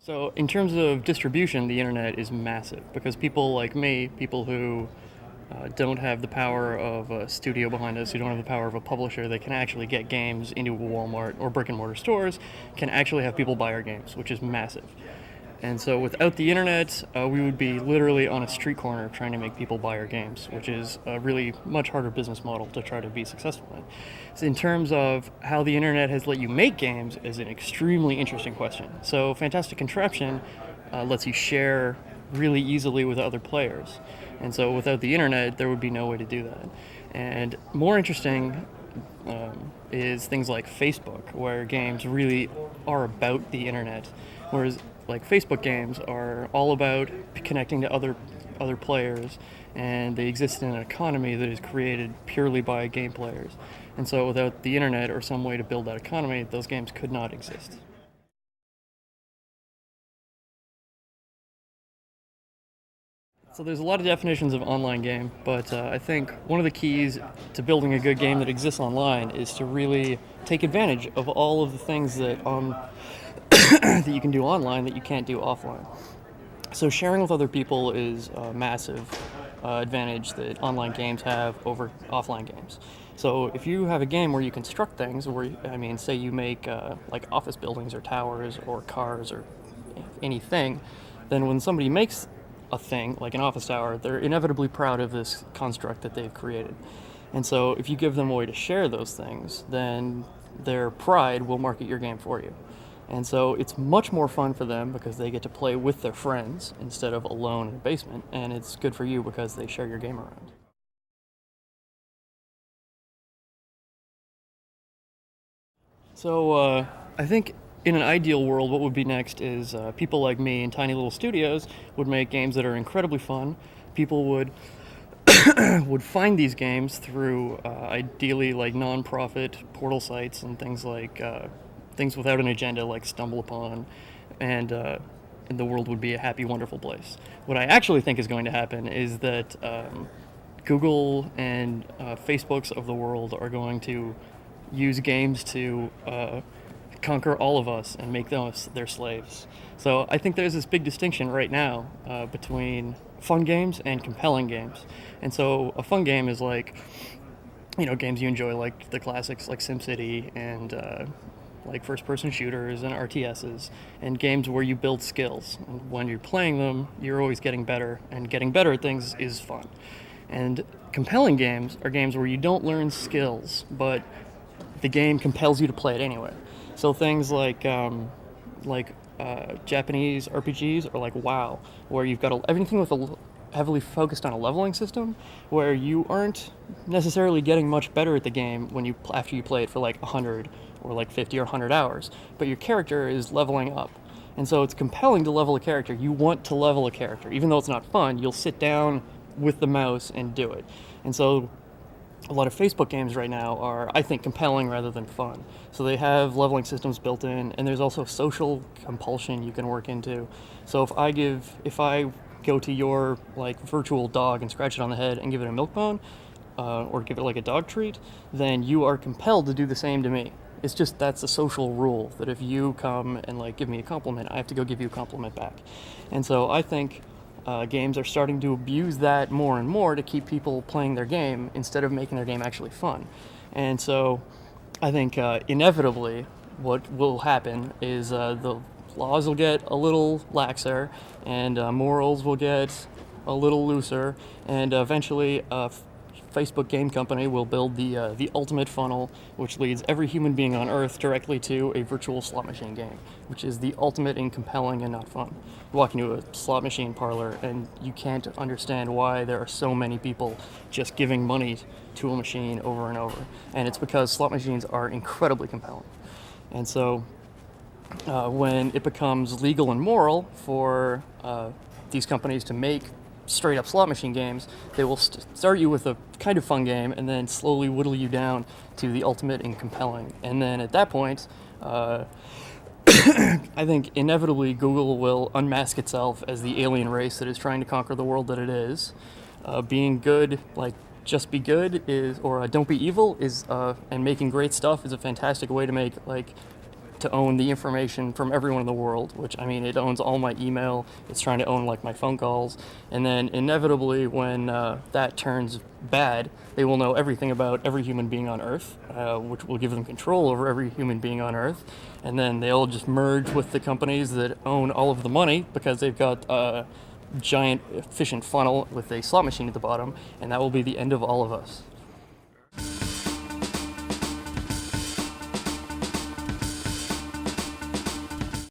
So, in terms of distribution, the internet is massive because people like me, people who don't have the power of a studio behind us, who don't have the power of a publisher, they can actually get games into a Walmart or brick and mortar stores, can actually have people buy our games, which is massive. And so, without the internet, we would be literally on a street corner trying to make people buy our games, which is a really much harder business model to try to be successful in. So, in terms of how the internet has let you make games, is an extremely interesting question. So, Fantastic Contraption lets you share really easily with other players. And so, without the internet, there would be no way to do that. And more interesting is things like Facebook, where games really are about the internet, whereas like Facebook games are all about connecting to other players, and they exist in an economy that is created purely by game players. And so, without the internet or some way to build that economy, those games could not exist. So there's a lot of definitions of online game, but I think one of the keys to building a good game that exists online is to really take advantage of all of the things that you can do online that you can't do offline. So sharing with other people is a massive advantage that online games have over offline games. So if you have a game where you construct things, where I mean, say you make like office buildings or towers or cars or anything, then when somebody makes a thing like an office tower, they're inevitably proud of this construct that they've created. And so if you give them a way to share those things, then their pride will market your game for you. And so it's much more fun for them because they get to play with their friends instead of alone in a basement, and it's good for you because they share your game around. So I think in an ideal world, what would be next is people like me in tiny little studios would make games that are incredibly fun. People would find these games through ideally like non-profit portal sites and things like things without an agenda like Stumble Upon, and and the world would be a happy, wonderful place. What I actually think is going to happen is that Google and Facebooks of the world are going to use games to conquer all of us and make us their slaves. So I think there's this big distinction right now between fun games and compelling games. And so a fun game is like, games you enjoy, like the classics like SimCity and like first-person shooters and RTSs, and games where you build skills. And when you're playing them, you're always getting better, and getting better at things is fun. And compelling games are games where you don't learn skills, but the game compels you to play it anyway. So things like Japanese RPGs are like WoW, where you've got everything with heavily focused on a leveling system, where you aren't necessarily getting much better at the game when you after you play it for like 100 or like 50 or 100 hours, but your character is leveling up. And so it's compelling to level a character. You want to level a character. Even though it's not fun, you'll sit down with the mouse and do it. And so a lot of Facebook games right now are, I think, compelling rather than fun. So they have leveling systems built in, and there's also social compulsion you can work into. So if I go to your like virtual dog and scratch it on the head and give it a milk bone, or give it like a dog treat, then you are compelled to do the same to me. It's just that's a social rule that if you come and like give me a compliment, I have to go give you a compliment back. And so I think games are starting to abuse that more and more to keep people playing their game instead of making their game actually fun. And so I think inevitably what will happen is the laws will get a little laxer, and morals will get a little looser, and eventually Facebook game company will build the ultimate funnel, which leads every human being on Earth directly to a virtual slot machine game, which is the ultimate in compelling and not fun. You walk into a slot machine parlor and you can't understand why there are so many people just giving money to a machine over and over, and it's because slot machines are incredibly compelling. And so when it becomes legal and moral for these companies to make straight up slot machine games, they will start you with a kind of fun game and then slowly whittle you down to the ultimate in compelling. And then at that point, I think inevitably Google will unmask itself as the alien race that is trying to conquer the world that it is. Being good, like just be good, is or don't be evil is, and making great stuff is a fantastic way to make like to own the information from everyone in the world, which, I mean, it owns all my email, it's trying to own, like, my phone calls, and then inevitably when that turns bad, they will know everything about every human being on Earth, which will give them control over every human being on Earth, and then they'll just merge with the companies that own all of the money because they've got a giant efficient funnel with a slot machine at the bottom, and that will be the end of all of us.